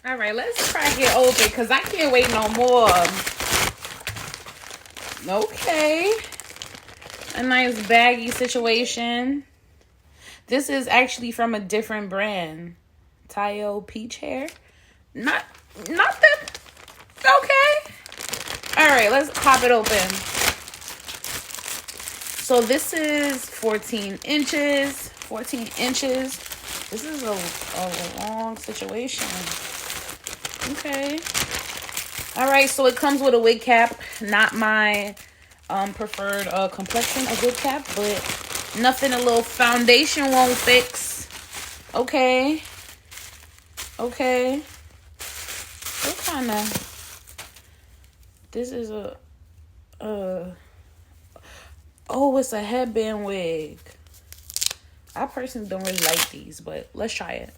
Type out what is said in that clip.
All right, let's crack it open because I can't wait no more. Okay. A nice baggy situation. This is actually from a different brand. Tayo Peach Hair. Not that. Okay. All right, let's pop it open. So this is 14 inches. 14 inches. This is a long situation. Okay. All right, so it comes with a wig cap. Not my preferred complexion, a wig cap, but nothing a little foundation won't fix. Okay. Okay. What kind of... This is oh, it's a headband wig. I personally don't really like these, but let's try it.